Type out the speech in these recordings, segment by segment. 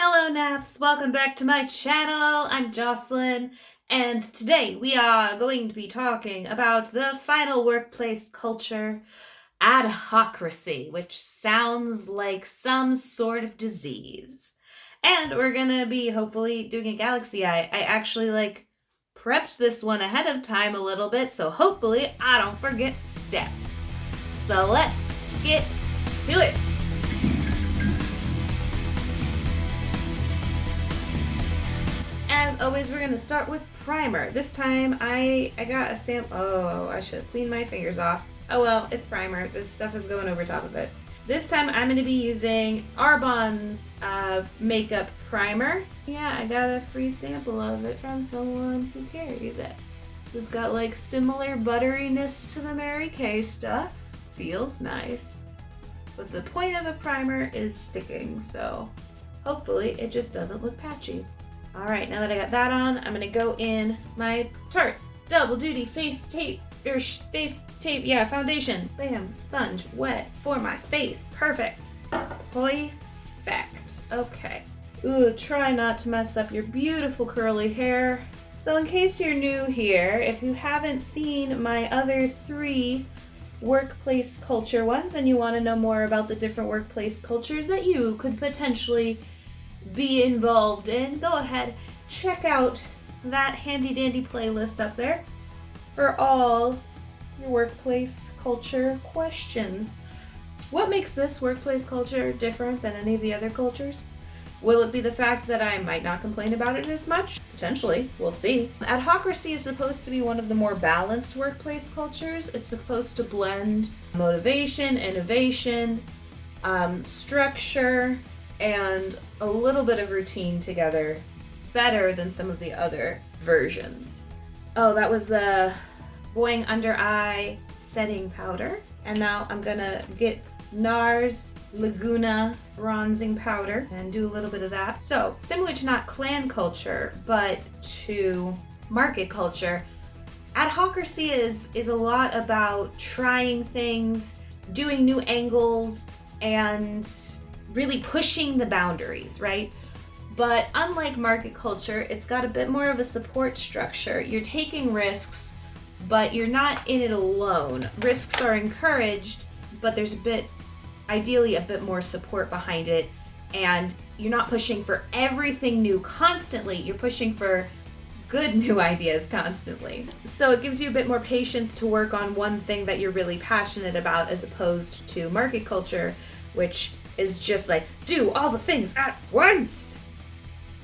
Hello Naps, welcome back to my channel. I'm Jocelyn, and today we are going to be talking about the final workplace culture, Adhocracy, which sounds like some sort of disease. And we're gonna be hopefully doing a galaxy eye. I actually prepped this one ahead of time a little bit, so hopefully I don't forget steps. So let's get to it. As always, we're gonna start with primer. This time I got a sample. Oh, I should have cleaned my fingers off. Oh well, it's primer. This stuff is going over top of it. This time I'm gonna be using Arbonne's makeup primer. Yeah, I got a free sample of it from someone who carries it. We've got similar butteriness to the Mary Kay stuff. Feels nice. But the point of a primer is sticking, so hopefully it just doesn't look patchy. Alright, now that I got that on, I'm gonna go in my Tarte Double Duty Face Tape, foundation. Bam, sponge, wet for my face. Perfect. Perfect. Okay. Ooh, try not to mess up your beautiful curly hair. So in case you're new here, if you haven't seen my other 3 workplace culture ones and you want to know more about the different workplace cultures that you could potentially be involved in, go ahead, check out that handy dandy playlist up there for all your workplace culture questions. What makes this workplace culture different than any of the other cultures? Will it be the fact that I might not complain about it as much? Potentially, we'll see. Adhocracy is supposed to be one of the more balanced workplace cultures. It's supposed to blend motivation, innovation, structure, and a little bit of routine together better than some of the other versions. Oh, that was the Boi-ing under eye setting powder. And now I'm gonna get Nars Leguna bronzing powder and do a little bit of that. So similar to not clan culture, but to market culture, Adhocracy is a lot about trying things, doing new angles, and really pushing the boundaries, right? But unlike market culture, it's got a bit more of a support structure. You're taking risks, but you're not in it alone. Risks are encouraged, but there's ideally a bit more support behind it, and you're not pushing for everything new constantly. You're pushing for good new ideas constantly. So it gives you a bit more patience to work on one thing that you're really passionate about, as opposed to market culture, which is just do all the things at once.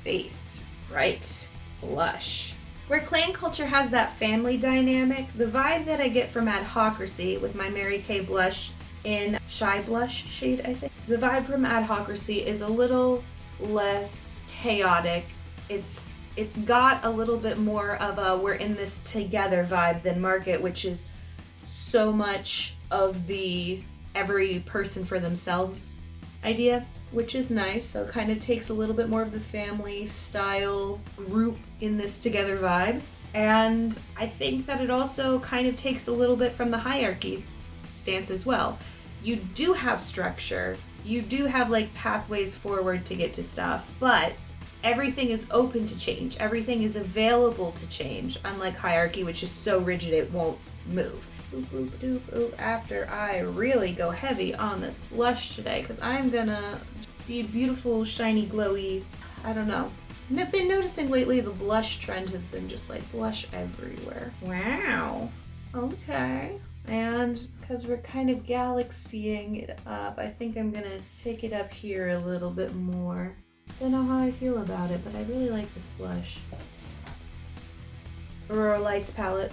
Face, right, blush. Where clan culture has that family dynamic, the vibe that I get from Adhocracy with my Mary Kay blush in Shy Blush shade, I think. The vibe from Adhocracy is a little less chaotic. It's got a little bit more of a we're in this together vibe than Market, which is so much of the every person for themselves idea, which is nice. So it kind of takes a little bit more of the family style group in this together vibe. And I think that it also kind of takes a little bit from the hierarchy stance as well. You do have structure, you do have pathways forward to get to stuff, but everything is open to change. Everything is available to change, unlike hierarchy, which is so rigid it won't move. Boop, boop, doop, boop. After I really go heavy on this blush today, because I'm gonna be beautiful, shiny, glowy. I don't know. I've been noticing lately the blush trend has been just blush everywhere. Wow. Okay. And because we're kind of galaxying it up, I think I'm gonna take it up here a little bit more. Don't know how I feel about it, but I really like this blush. Aurora Lights palette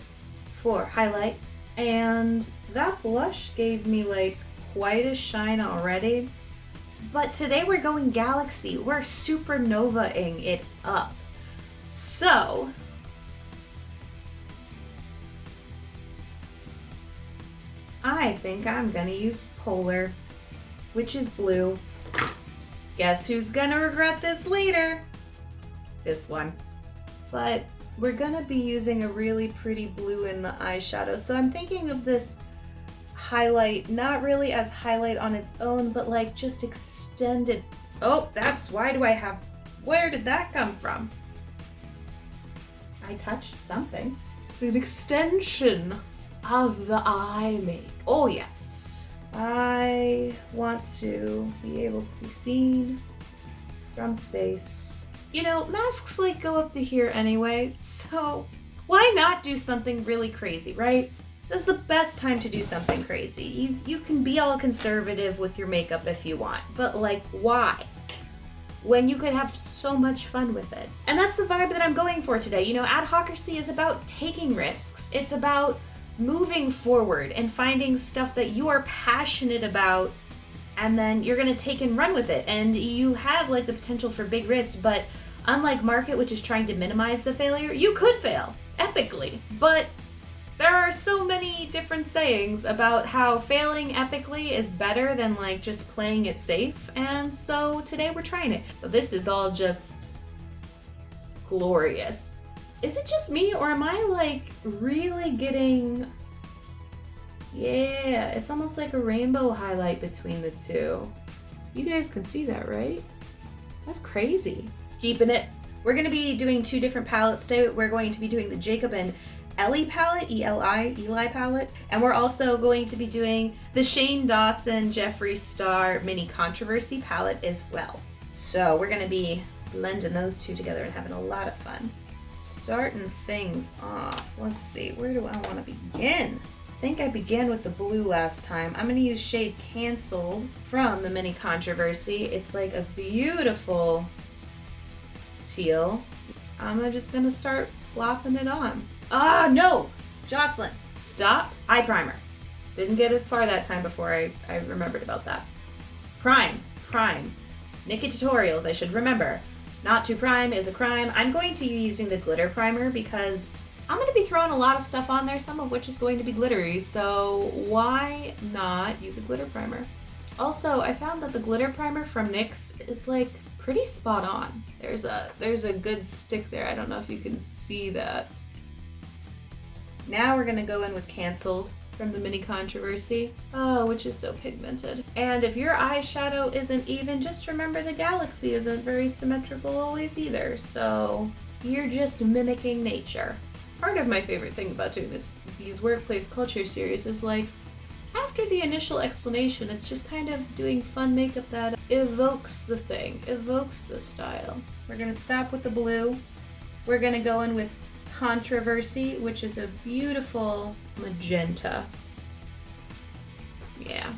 for highlight. And that blush gave me quite a shine already. But today we're going galaxy. We're supernova-ing it up. So I think I'm gonna use Polar, which is blue. Guess who's gonna regret this later? This one. But we're gonna be using a really pretty blue in the eyeshadow. So I'm thinking of this highlight, not really as highlight on its own, but just extended. Oh, why do I have Where did that come from? I touched something. It's an extension of the eye makeup. Oh yes. I want to be able to be seen from space. You know, masks like go up to here anyway, so why not do something really crazy, right? This is the best time to do something crazy. You can be all conservative with your makeup if you want, but like, why? When you could have so much fun with it. And that's the vibe that I'm going for today. You know, Adhocracy is about taking risks. It's about moving forward and finding stuff that you are passionate about, and then you're gonna take and run with it. And you have like the potential for big risks, but unlike Market, which is trying to minimize the failure, you could fail epically. But there are so many different sayings about how failing epically is better than like just playing it safe, and so today we're trying it. So this is all just glorious. Is it just me, or am I like really getting, yeah, it's almost like a rainbow highlight between the two. You guys can see that, right? That's crazy. Keeping it. We're gonna be doing two different palettes today. We're going to be doing the Jacob and Ellie palette, Eli palette, and we're also going to be doing the Shane Dawson Jeffree Star Mini Controversy palette as well. So we're gonna be blending those two together and having a lot of fun. Starting things off, let's see, where do I want to begin? I think I began with the blue last time. I'm gonna use shade Cancelled from the Mini Controversy. It's like a beautiful teal. I'm just gonna start plopping it on. Ah, no! Jocelyn, stop. Eye primer. Didn't get as far that time before I remembered about that. Prime. Nikki tutorials, I should remember. Not to prime is a crime. I'm going to be using the glitter primer because I'm going to be throwing a lot of stuff on there, some of which is going to be glittery, so why not use a glitter primer? Also, I found that the glitter primer from NYX is like pretty spot on. There's a good stick there. I don't know if you can see that. Now we're gonna go in with Cancelled from the Mini Controversy. Oh, which is so pigmented. And if your eyeshadow isn't even, just remember the galaxy isn't very symmetrical always either, so you're just mimicking nature. Part of my favorite thing about doing these workplace culture series is like, after the initial explanation, it's just kind of doing fun makeup that evokes the thing, evokes the style. We're gonna stop with the blue. We're gonna go in with Controversy, which is a beautiful magenta. Yeah.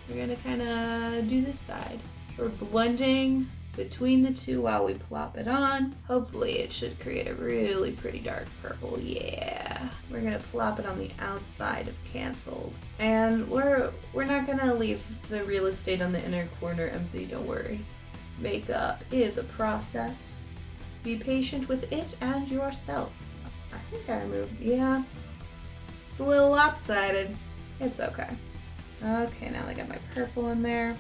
We're gonna kind of do this side. We're blending between the two while we plop it on. Hopefully it should create a really pretty dark purple. Yeah. We're gonna plop it on the outside of Cancelled. And we're not gonna leave the real estate on the inner corner empty, don't worry. Makeup is a process. Be patient with it and yourself. I think I moved, yeah. It's a little lopsided. It's okay. Okay, now I got my purple in there.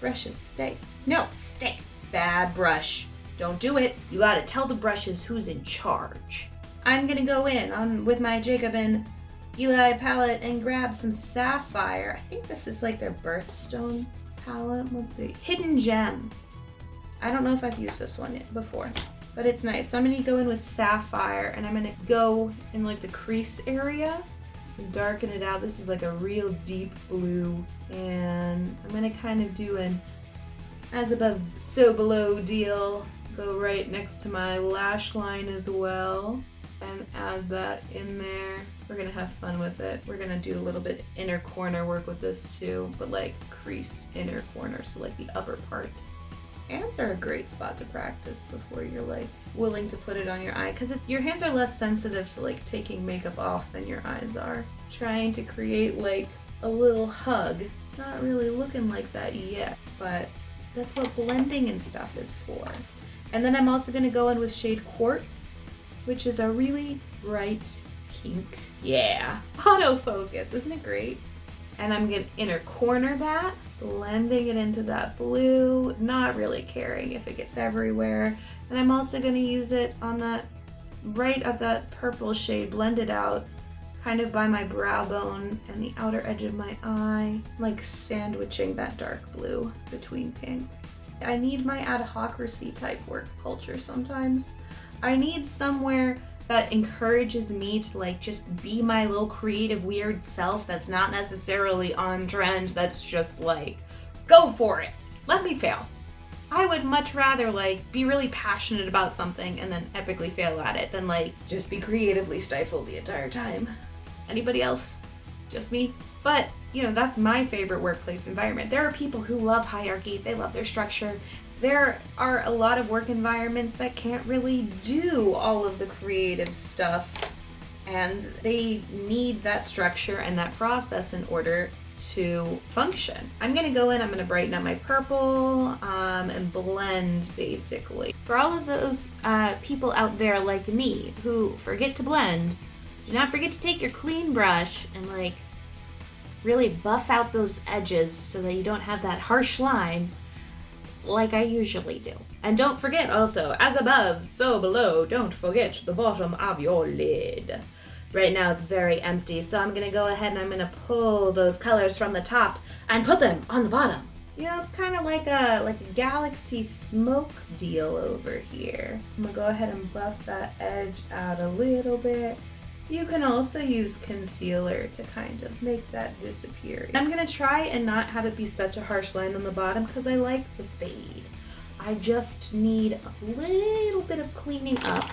Brushes stay. No, stay. Bad brush. Don't do it. You gotta tell the brushes who's in charge. I'm gonna go in with my Jacob and Eli palette and grab some Sapphire. I think this is like their birthstone palette. Let's see. Hidden Gem. I don't know if I've used this one yet before, but it's nice. So I'm gonna go in with Sapphire, and I'm gonna go in like the crease area and darken it out. This is like a real deep blue, and I'm gonna kind of do an as above, so below deal. Go right next to my lash line as well, and add that in there. We're gonna have fun with it. We're gonna do a little bit inner corner work with this too, but like crease inner corner, so like the upper part. Hands are a great spot to practice before you're like willing to put it on your eye, because your hands are less sensitive to like taking makeup off than your eyes are. Trying to create like a little hug. It's not really looking like that yet, but that's what blending and stuff is for. And then I'm also gonna go in with shade Quartz, which is a really bright pink. Yeah, autofocus, isn't it great? And I'm gonna inner corner that, blending it into that blue, not really caring if it gets everywhere. And I'm also gonna use it on that, right of that purple shade, blend it out, kind of by my brow bone and the outer edge of my eye, like sandwiching that dark blue between pink. I need my adhocracy type work culture sometimes. I need somewhere that encourages me to like just be my little creative weird self that's not necessarily on trend, that's just like, go for it. Let me fail. I would much rather like be really passionate about something and then epically fail at it than like just be creatively stifled the entire time. Anybody else? Just me? But, you know, that's my favorite workplace environment. There are people who love hierarchy, they love their structure. There are a lot of work environments that can't really do all of the creative stuff, and they need that structure and that process in order to function. I'm gonna go in, I'm gonna brighten up my purple and blend basically. For all of those people out there like me who forget to blend, do not forget to take your clean brush and like really buff out those edges so that you don't have that harsh line like I usually do. And don't forget also, as above, so below, don't forget the bottom of your lid. Right now it's very empty, so I'm gonna go ahead and I'm gonna pull those colors from the top and put them on the bottom. You know, it's kind of like a galaxy smoke deal over here. I'm gonna go ahead and buff that edge out a little bit. You can also use concealer to kind of make that disappear. I'm gonna try and not have it be such a harsh line on the bottom because I like the fade. I just need a little bit of cleaning up.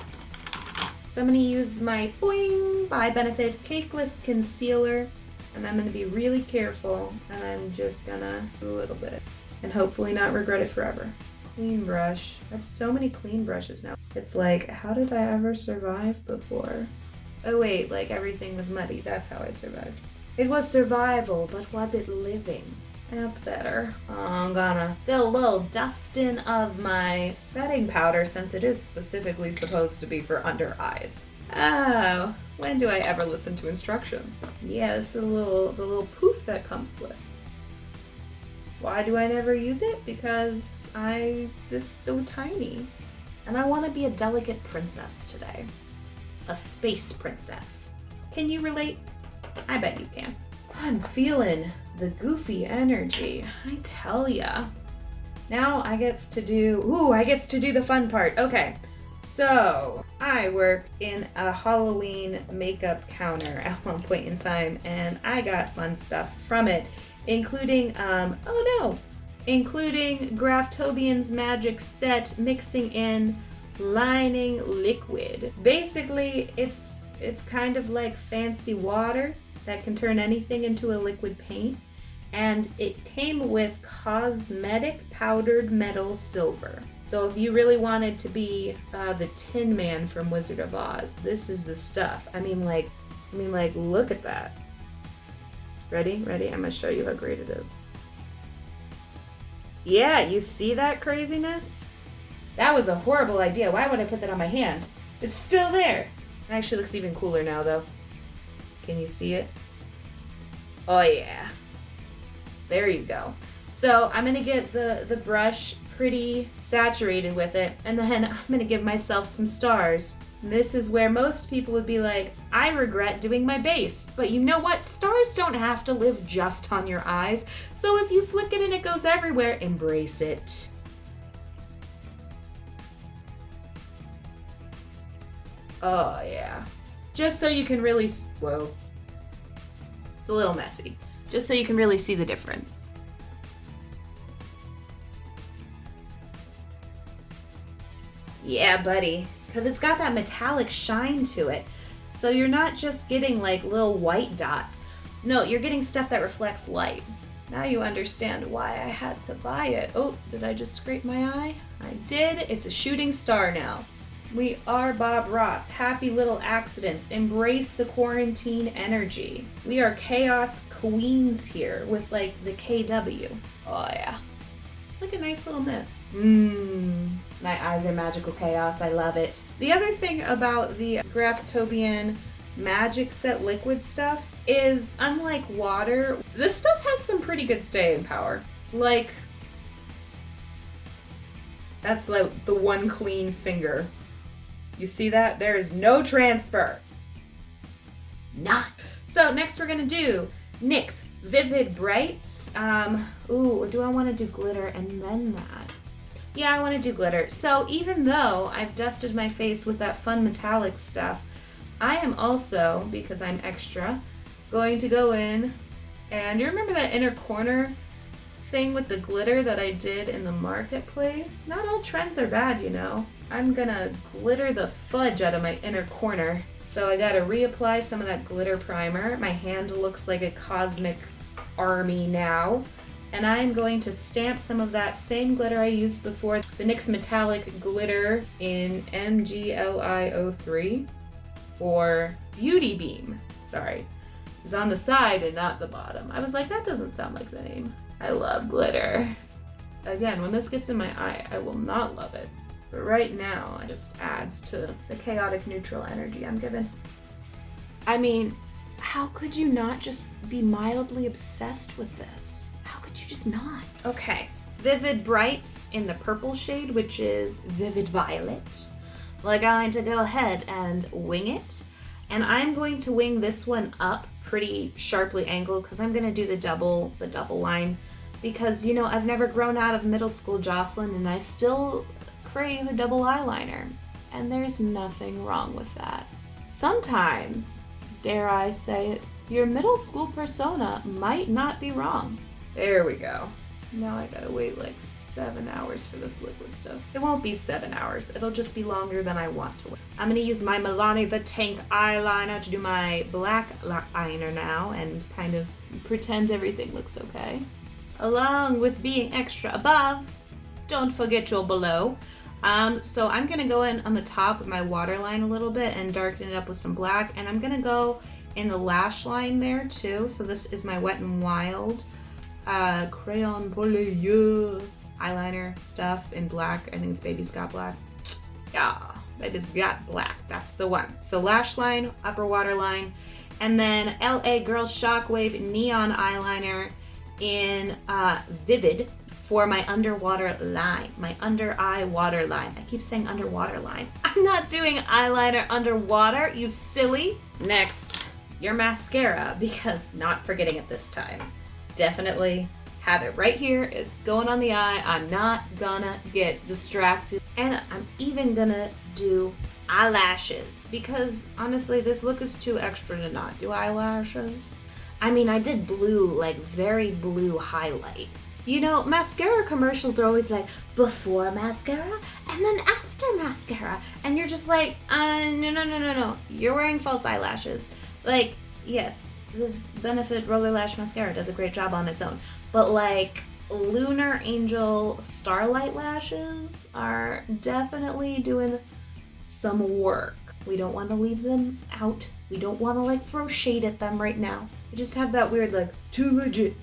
So I'm gonna use my Boi-ing by Benefit Cakeless Concealer, and I'm gonna be really careful, and I'm just gonna do a little bit and hopefully not regret it forever. Clean brush. I have so many clean brushes now. It's like, how did I ever survive before? Oh wait, like everything was muddy. That's how I survived. It was survival, but was it living? That's better. I'm gonna do a little dusting of my setting powder since it is specifically supposed to be for under eyes. Oh, when do I ever listen to instructions? Yeah, this is the little poof that comes with. Why do I never use it? Because this is so tiny. And I want to be a delicate princess today. A space princess. Can you relate? I bet you can. I'm feeling the goofy energy, I tell ya. Now I get to do the fun part. Okay, so I worked in a Halloween makeup counter at one point in time, and I got fun stuff from it, including, including Graftobian's magic set mixing in lining liquid. Basically, it's kind of like fancy water that can turn anything into a liquid paint, and it came with cosmetic powdered metal silver. So if you really wanted to be the Tin Man from Wizard of Oz, this is the stuff. I mean, look at that. Ready? I'm gonna show you how great it is. Yeah, you see that craziness? That was a horrible idea. Why would I put that on my hand? It's still there. It actually looks even cooler now, though. Can you see it? Oh, yeah. There you go. So I'm going to get the brush pretty saturated with it, and then I'm going to give myself some stars. And this is where most people would be like, I regret doing my base. But you know what? Stars don't have to live just on your eyes. So if you flick it and it goes everywhere, embrace it. Oh, yeah. Just so you can really, whoa. It's a little messy. Just so you can really see the difference. Yeah, buddy. Because it's got that metallic shine to it. So you're not just getting like little white dots. No, you're getting stuff that reflects light. Now you understand why I had to buy it. Oh, did I just scrape my eye? I did. It's a shooting star now. We are Bob Ross. Happy little accidents. Embrace the quarantine energy. We are chaos queens here with like the KW. Oh yeah. It's like a nice little mist. My eyes are magical chaos. I love it. The other thing about the Graftobian magic set liquid stuff is, unlike water, this stuff has some pretty good staying power. Like, that's like the one clean finger. You see that? There is no transfer. Not. So next we're gonna do NYX Vivid Brights. Do I want to do glitter and then that? Yeah, I want to do glitter. So even though I've dusted my face with that fun metallic stuff, I am also, because I'm extra, going to go in and you remember that inner corner thing with the glitter that I did in the marketplace? Not all trends are bad, you know. I'm gonna glitter the fudge out of my inner corner. So I gotta reapply some of that glitter primer. My hand looks like a cosmic army now. And I'm going to stamp some of that same glitter I used before, the NYX Metallic Glitter in MGLI03, or Beauty Beam. Sorry. It's on the side and not the bottom. I was like, that doesn't sound like the name. I love glitter. Again, when this gets in my eye, I will not love it. But right now, it just adds to the chaotic neutral energy I'm given. I mean, how could you not just be mildly obsessed with this? How could you just not? Okay, Vivid Brights in the purple shade, which is Vivid Violet. We're going to go ahead and wing it. And I'm going to wing this one up pretty sharply angled because I'm going to do the double line because, you know, I've never grown out of middle school Jocelyn and I still crave a double eyeliner. And there's nothing wrong with that. Sometimes, dare I say it, your middle school persona might not be wrong. There we go. Now I gotta wait like 7 hours for this liquid stuff. It won't be 7 hours. It'll just be longer than I want to wait. I'm gonna use my Milani the Tank eyeliner to do my black liner now and kind of pretend everything looks okay. Along with being extra above, don't forget your below. So I'm gonna go in on the top with my waterline a little bit and darken it up with some black, and I'm gonna go in the lash line there too. So this is my Wet n Wild crayon Boi-ing eyeliner stuff in black. I think it's Baby Scott Black. Yeah, Baby Scott Black, that's the one. So lash line, upper waterline, and then LA Girl Shockwave neon eyeliner in Vivid for my underwater line, my under eye water line. I keep saying underwater line. I'm not doing eyeliner underwater, you silly. Next, your mascara, because not forgetting it this time. Definitely have it right here. It's going on the eye. I'm not gonna get distracted. And I'm even gonna do eyelashes because honestly, this look is too extra to not do eyelashes. I mean, I did blue, like very blue highlight. You know, mascara commercials are always like, before mascara and then after mascara. And you're just like, no. You're wearing false eyelashes. Like, yes, this Benefit Roller Lash Mascara does a great job on its own. But like, Lunar Angel Starlight Lashes are definitely doing some work. We don't want to leave them out. We don't want to like throw shade at them right now. We just have that weird like, too legit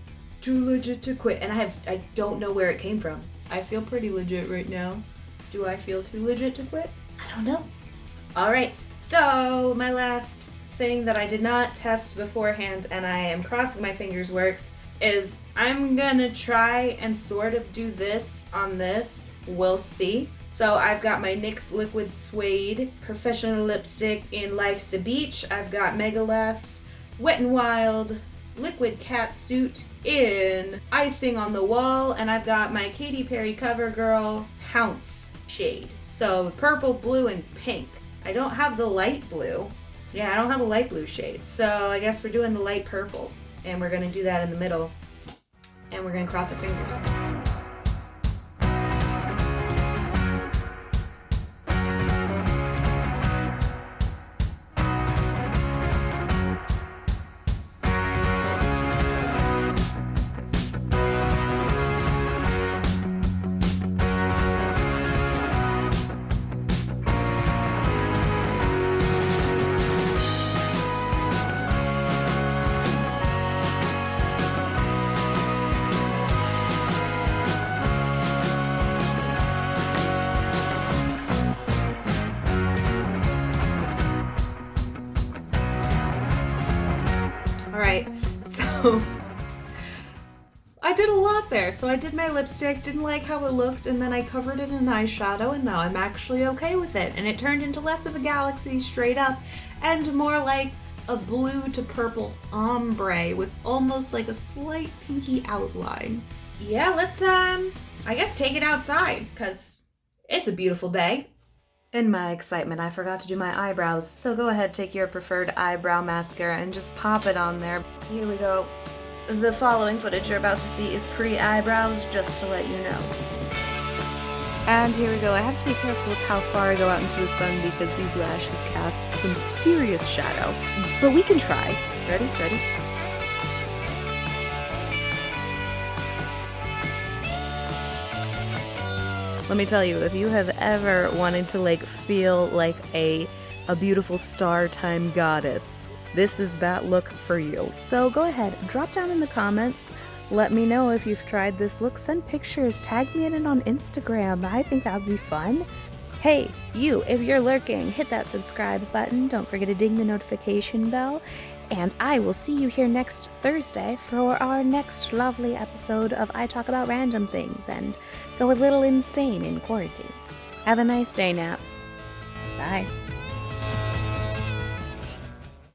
to quit. And I don't know where it came from. I feel pretty legit right now. Do I feel too legit to quit? I don't know. All right, so my last thing that I did not test beforehand and I am crossing my fingers works is I'm gonna try and sort of do this on this. We'll see. So I've got my NYX Liquid Suede Professional Lipstick in Life's a Beach. I've got Mega Last Wet n Wild Liquid Catsuit in Icing on the Wall, and I've got my Katy Perry CoverGirl Pounce shade. So purple, blue, and pink. I don't have the light blue. Yeah, I don't have a light blue shade. So I guess we're doing the light purple, and we're gonna do that in the middle, and we're gonna cross our fingers. I did a lot there. So I did my lipstick, didn't like how it looked, and then I covered it in eyeshadow, and now I'm actually okay with it. And it turned into less of a galaxy straight up and more like a blue to purple ombre with almost like a slight pinky outline. Yeah, let's I guess take it outside, because it's a beautiful day. In my excitement, I forgot to do my eyebrows, so go ahead, take your preferred eyebrow mascara and just pop it on there. Here we go. The following footage you're about to see is pre-eyebrows, just to let you know. And here we go. I have to be careful with how far I go out into the sun because these lashes cast some serious shadow. But we can try. Ready? Ready? Let me tell you, if you have ever wanted to feel like a beautiful star time goddess, this is that look for you. So go ahead, drop down in the comments. Let me know if you've tried this look. Send pictures. Tag me in it on Instagram. I think that would be fun. Hey, you, if you're lurking, hit that subscribe button. Don't forget to ding the notification bell. And I will see you here next Thursday for our next lovely episode of I Talk About Random Things and go a little insane in quarantine. Have a nice day, Naps. Bye.